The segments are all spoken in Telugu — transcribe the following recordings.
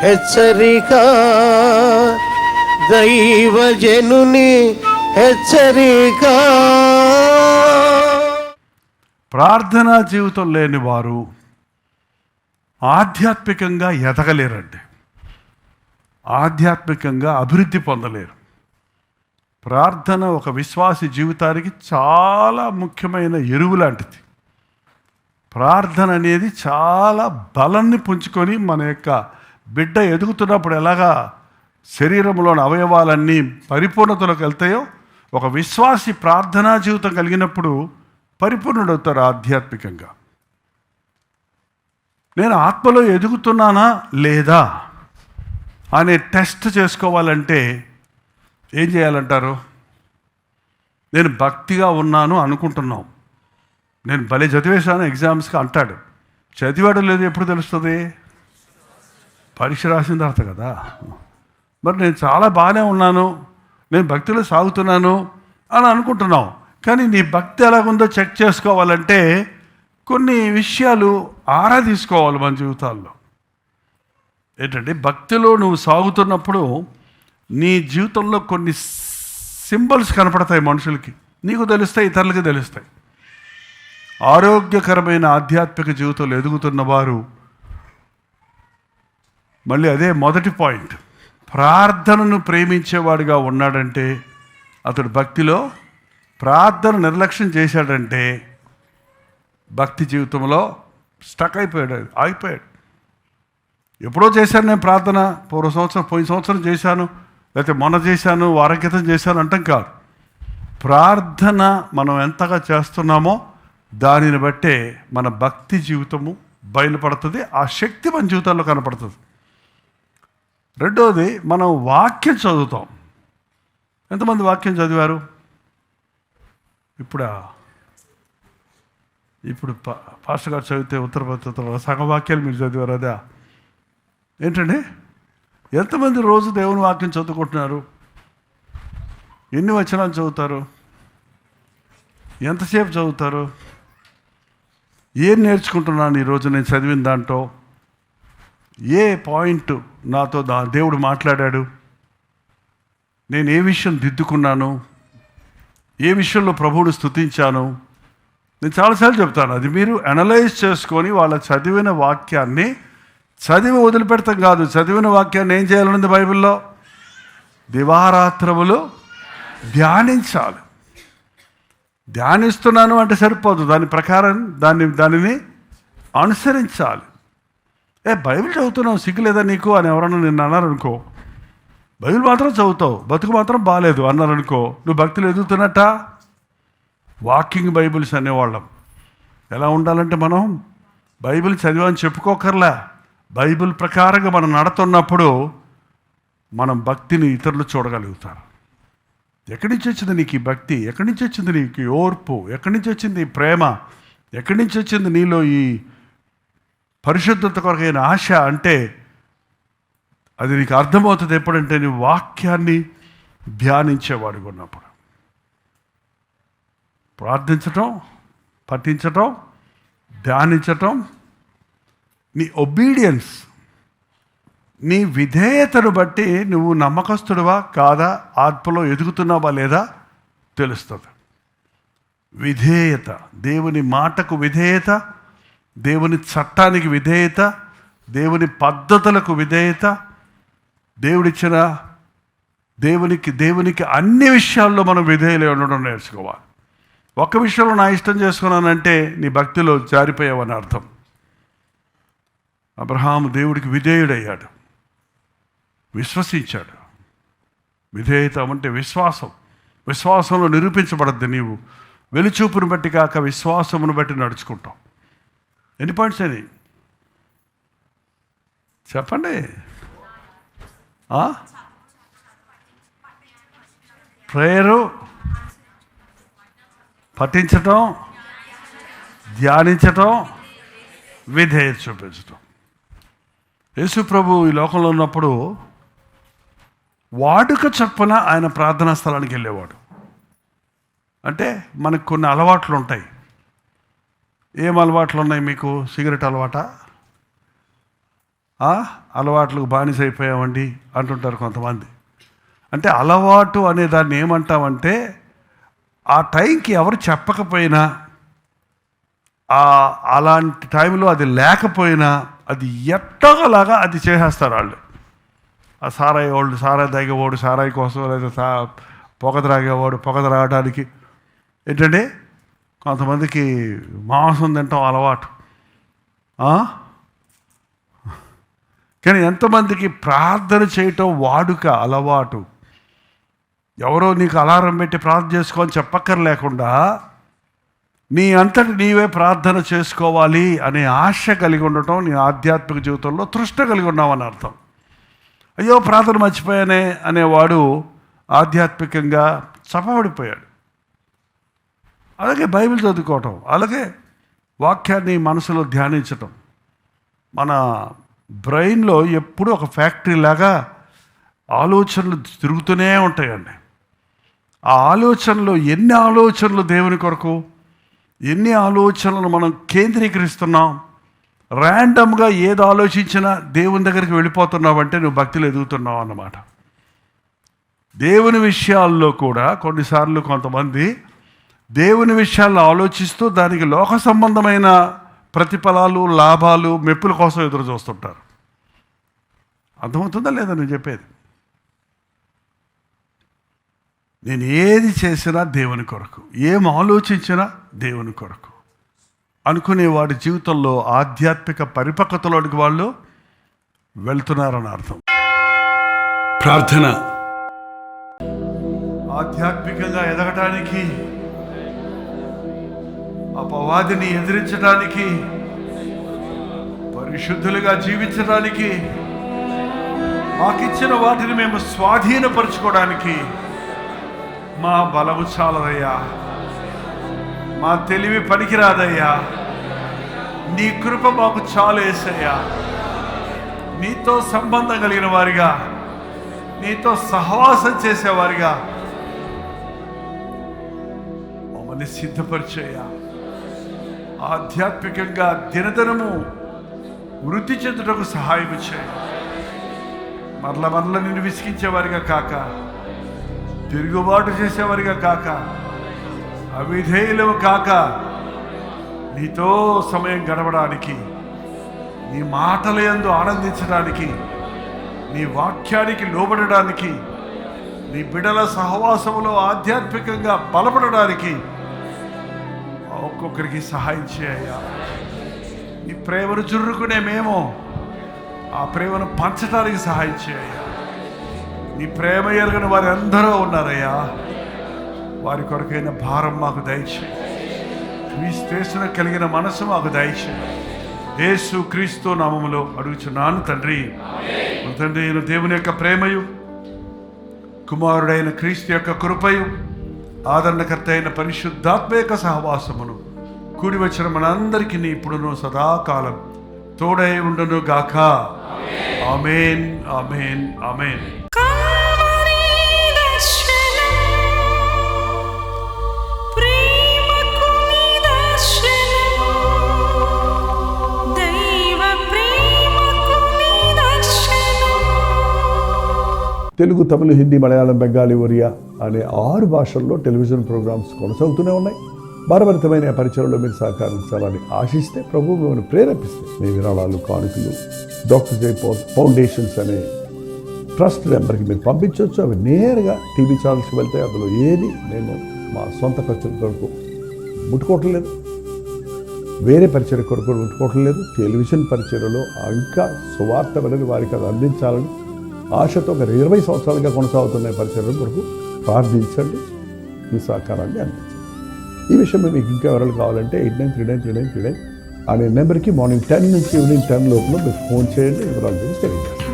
హెచ్చరిక, దైవజనుని హెచ్చరిక. ప్రార్థనా జీవితం లేని వారు ఆధ్యాత్మికంగా ఎదగలేరండి, ఆధ్యాత్మికంగా అభివృద్ధి పొందలేరు. ప్రార్థన ఒక విశ్వాసి జీవితానికి చాలా ముఖ్యమైన ఎరువు లాంటిది. ప్రార్థన అనేది చాలా బలాన్ని పుంజుకొని మన యొక్క బిడ్డ ఎదుగుతున్నప్పుడు ఎలాగా శరీరంలోని అవయవాలన్నీ పరిపూర్ణతలోకి వెళ్తాయో, ఒక విశ్వాసి ప్రార్థనా జీవితం కలిగినప్పుడు పరిపూర్ణుడవుతారు ఆధ్యాత్మికంగా. నేను ఆత్మలో ఎదుగుతున్నానా లేదా అనే టెస్ట్ చేసుకోవాలంటే ఏం చేయాలంటారు? నేను భక్తిగా ఉన్నాను అనుకుంటున్నాం, నేను భలే చదివేశాను ఎగ్జామ్స్కి అంటాడు. చదివాడు లేదు ఎప్పుడు తెలుస్తుంది? పరీక్ష రాసిన తర్వాత కదా. మరి నేను చాలా బాగానే ఉన్నాను, నేను భక్తిలో సాగుతున్నాను అని అనుకుంటున్నాం. కానీ నీ భక్తి ఎలాగుందో చెక్ చేసుకోవాలంటే కొన్ని విషయాలు ఆరా తీసుకోవాలి మన జీవితాల్లో. ఏంటంటే భక్తిలో నువ్వు సాగుతున్నప్పుడు నీ జీవితంలో కొన్ని సింబల్స్ కనపడతాయి మనుషులకి, నీకు తెలుస్తాయి, ఇతరులకి తెలుస్తాయి. ఆరోగ్యకరమైన ఆధ్యాత్మిక జీవితంలో ఎదుగుతున్న వారు, మళ్ళీ అదే మొదటి పాయింట్, ప్రార్థనను ప్రేమించేవాడిగా ఉన్నాడంటే అతడు భక్తిలో, ప్రార్థన నిర్లక్ష్యం చేశాడంటే భక్తి జీవితంలో స్టక్ అయిపోయాడు, ఆగిపోయాడు. ఎప్పుడో చేశాను నేను ప్రార్థన, పోయిన సంవత్సరం చేశాను, లేకపోతే మొన్న చేశాను, వారం క్రితం చేశాను అంటాం కాదు. ప్రార్థన మనం ఎంతగా చేస్తున్నామో దానిని బట్టే మన భక్తి జీవితము బయలుపడుతుంది, ఆ శక్తి మన జీవితాల్లో కనపడుతుంది. రెండోది, మనం వాక్యం చదువుతాం. ఎంతమంది వాక్యం చదివారు? ఇప్పుడు పాస్టర్ గారు చదివితే ఉత్తర సగం వాక్యాలు మీరు చదివారు. అదా ఏంటండి? ఎంతమంది రోజు దేవుని వాక్యం చదువుకుంటున్నారు? ఎన్ని వచనాలు చదువుతారు? ఎంతసేపు చదువుతారు? ఏం నేర్చుకుంటున్నాను ఈరోజు నేను చదివిన దాంట్లో? ఏ పాయింట్ నాతో దేవుడు మాట్లాడాడు? నేను ఏ విషయం దిద్దుకున్నాను? ఏ విషయంలో ప్రభువుని స్తుతించాను? నేను చాలాసార్లు చెప్తాను, అది మీరు అనలైజ్ చేసుకొని వాళ్ళ చదివిన వాక్యాన్ని చదివి వదిలిపెడతాం కాదు, చదివిన వాక్యాన్ని ఏం చేయాలన్నది బైబిల్లో దివారాత్రములు ధ్యానించాలి. ధ్యానిస్తున్నాను అంటే సరిపోదు, దాని ప్రకారం దానిని అనుసరించాలి. బైబిల్ చదువుతున్నావు, సిగ్గులేదా నీకు అని ఎవరన్నా నిన్ను అన్నారనుకో, బైబిల్ మాత్రం చదువుతావు, బతుకు మాత్రం బాగాలేదు అన్నారనుకో, నువ్వు భక్తులు ఎదుగుతున్నట్ట. Walking Bibles అనేవాళ్ళం. ఎలా ఉండాలంటే మనం బైబిల్ చదివామని చెప్పుకోకర్లా, బైబిల్ ప్రకారంగా మనం నడుతున్నప్పుడు మనం భక్తిని ఇతరులు చూడగలుగుతారు. ఎక్కడి నుంచి వచ్చింది నీకు ఈ భక్తి? ఎక్కడి నుంచి వచ్చింది నీకు ఈ ఓర్పు? ఎక్కడి నుంచి వచ్చింది ఈ ప్రేమ? ఎక్కడి నుంచి వచ్చింది నీలో ఈ పరిశుద్ధత కొరకైన ఆశ? అంటే అది నీకు అర్థమవుతుంది ఎప్పుడంటే నీ వాక్యాన్ని ధ్యానించేవాడిగా ఉన్నప్పుడు. ప్రార్థించటం, పఠించటం, ధ్యానించటం, నీ ఒబీడియన్స్, నీ విధేయతను బట్టి నువ్వు నమ్మకస్తుడివా కాదా, ఆత్మలో ఎదుగుతున్నావా లేదా తెలుస్తుంది. విధేయత, దేవుని మాటకు విధేయత, దేవుని చట్టానికి విధేయత, దేవుని పద్ధతులకు విధేయత, దేవునికి అన్ని విషయాల్లో మనం విధేయులై ఉండడం నేర్చుకోవాలి. ఒక్క విషయంలో నా ఇష్టం చేసుకున్నానంటే నీ భక్తిలో జారిపోయావని అర్థం. అబ్రహాము దేవుడికి విధేయుడయ్యాడు, విశ్వసించాడు. విధేయత అంటే విశ్వాసంలో నిరూపించబడద్దు. నీవు వెలుచూపును బట్టి కాక విశ్వాసమును బట్టి నడుచుకుంటాం. ఎన్ని పాయింట్స్ అని చెప్పండి? ప్రేయరు, పఠించటం, ధ్యానించటం, విధేయత చూపించటం. యేసు ప్రభు ఈ లోకంలో ఉన్నప్పుడు వాడుక చొప్పున ఆయన ప్రార్థనా స్థలానికి వెళ్ళేవాడు. అంటే మనకు కొన్ని అలవాట్లు ఉంటాయి. ఏం అలవాట్లు ఉన్నాయి మీకు? సిగరెట్ అలవాట, అలవాట్లకు బానిస అయిపోయామండి అంటుంటారు కొంతమంది. అంటే అలవాటు అనే దాన్ని ఏమంటామంటే ఆ టైంకి ఎవరు చెప్పకపోయినా, అలాంటి టైంలో అది లేకపోయినా అది ఎట్టగలాగా అది చేసేస్తారు వాళ్ళు. ఆ సారాయి వాళ్ళు సారాయి తాగేవాడు సారాయి కోసం, లేదా పొగ త్రాగేవాడు పొగ త్రాగడానికి ఏంటంటే కొంతమందికి మాంసం తింటాం అలవాటు. కానీ ఎంతమందికి ప్రార్థన చేయటం వాడుక అలవాటు. ఎవరో నీకు అలారం పెట్టి ప్రార్థన చేసుకొని చెప్పక్కర్లేకుండా నీ అంతటి నీవే ప్రార్థన చేసుకోవాలి అనే ఆశ కలిగి ఉండటం నీ ఆధ్యాత్మిక జీవితంలో తృష్ణ కలిగి ఉన్నామని అర్థం. అయ్యో ప్రార్థన మర్చిపోయానే అనేవాడు ఆధ్యాత్మికంగా చపబడిపోయాడు. అలాగే బైబిల్ చదువుకోవటం, అలాగే వాక్యాన్ని మనసులో ధ్యానించటం. మన బ్రెయిన్లో ఎప్పుడూ ఒక ఫ్యాక్టరీ లాగా ఆలోచనలు తిరుగుతూనే ఉంటాయండి. ఆ ఆలోచనలు ఎన్ని ఆలోచనలు దేవుని కొరకు, ఎన్ని ఆలోచనలు మనం కేంద్రీకరిస్తున్నాం. ర్యాండమ్గా ఏది ఆలోచించినా దేవుని దగ్గరికి వెళ్ళిపోతున్నావంటే నువ్వు భక్తిలో ఎదుగుతున్నావు అన్నమాట. దేవుని విషయాల్లో కూడా కొన్నిసార్లు కొంతమంది దేవుని విషయాల్లో ఆలోచిస్తూ దానికి లోక సంబంధమైన ప్రతిఫలాలు, లాభాలు, మెప్పుల కోసం ఎదురు చూస్తుంటారు. అర్థమవుతుందా లేదా నేను చెప్పేది? నేను ఏది చేసినా దేవుని కొరకు, ఏం ఆలోచించినా దేవుని కొరకు అనుకునే వాడి జీవితంలో ఆధ్యాత్మిక పరిపక్వతలోనికి వాళ్ళు వెళ్తున్నారని అర్థం. ప్రార్థన ఆధ్యాత్మికంగా ఎదగటానికి, అపవాదిని ఎదిరించడానికి, పరిశుద్ధులుగా జీవించడానికి, మాకిచ్చిన వాటిని మేము స్వాధీనపరచుకోవడానికి మా బలము చాలదయ్యా, మా తెలివి పనికిరాదయ్యా, నీ కృప మాకు చాలు యేసయ్యా. నీతో సంబంధం కలిగిన వారిగా, నీతో సహవాసం చేసేవారిగా మమ్మల్ని సిద్ధపరిచేయ్యా. ఆధ్యాత్మికంగా దినదినము వృద్ధి చెందుటకు సహాయం చేయ. మరల నిన్ను విసిగించేవారిగా కాక, తిరుగుబాటు చేసేవారిగా కాక, అవిధేయులము కాక, నీతో సమయం గడపడానికి, నీ మాటల యందు ఆనందించడానికి, నీ వాక్యానికి లోబడడానికి, నీ బిడల సహవాసములో ఆధ్యాత్మికంగా బలపడడానికి ఒక్కొక్కరికి సహాయం చేయ. నీ ప్రేమను చురుకునే మేము ఆ ప్రేమను పంచడానికి సహాయం చేయ. నీ ప్రేమ ఎరగని వారి అందరూ ఉన్నారయ్యా, వారి కొరకైన భారం మాకు దయచేయి. క్రీస్తు కలిగిన మనసు మాకు దయచేయి. యేసు క్రీస్తు నామములో అడుగుచున్నాను తండ్రి. తండ్రి అయిన దేవుని యొక్క ప్రేమయు, కుమారుడైన క్రీస్తు యొక్క కృపయు, ఆదరణకర్త అయిన పరిశుద్ధాత్మ యొక్క సహవాసమును కూడి వచ్చిన మనందరికీ ఇప్పుడును సదాకాలం తోడై ఉండును గాక. ఆమేన్, ఆమేన్, ఆమేన్. తెలుగు, తమిళ, హిందీ, మలయాళం, బెంగాలీ, ఒరియా అనే 6 భాషల్లో టెలివిజన్ ప్రోగ్రామ్స్ కొనసాగుతూనే ఉన్నాయి. భారభరితమైన పరిచయంలో మీరు సహకరించాలని ఆశిస్తే, ప్రభు మిమ్మల్ని ప్రేరేపిస్తే మీ విరాళాలు, కానుకలు డాక్టర్ జై ఫౌండేషన్స్ అనే ట్రస్ట్ నెంబర్కి మీరు పంపించవచ్చు. అవి నేరుగా టీవీ ఛానల్స్కి వెళ్తాయి. అందులో ఏది మేము మా సొంత పరిచయం కొరకు ముట్టుకోవటం లేదు, వేరే పరిచయం కొరకు ముట్టుకోవటం లేదు. టెలివిజన్ పరిచయలో ఇంకా సువార్త అనేది వారికి అది అందించాలని ఆశతో ఒక 20 సంవత్సరాలుగా కొనసాగుతున్న పరిచయం కొరకు ప్రార్థించండి, మీ సహకారాన్ని అందించండి. ఈ విషయం మీకు ఇంకా వివరాలు కావాలంటే 89393939 అనే నెంబర్కి మార్నింగ్ 10 నుంచి ఈవినింగ్ 10 లోపల మీరు ఫోన్ చేయండి. వివరాలు గురించి తెలియజేస్తాను.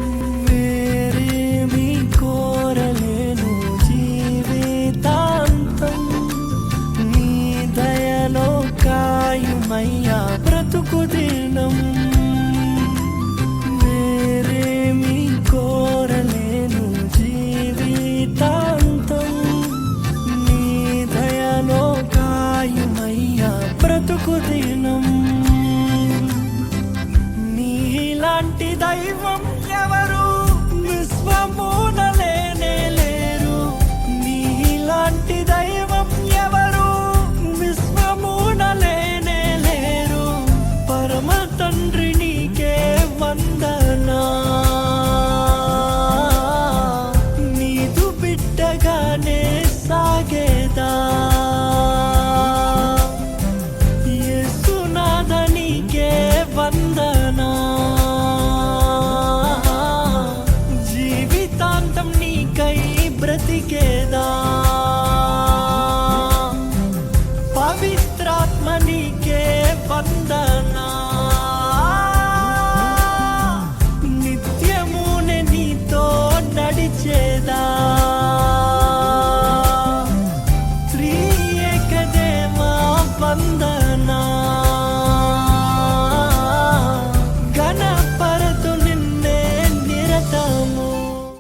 నీలాంటి దైవం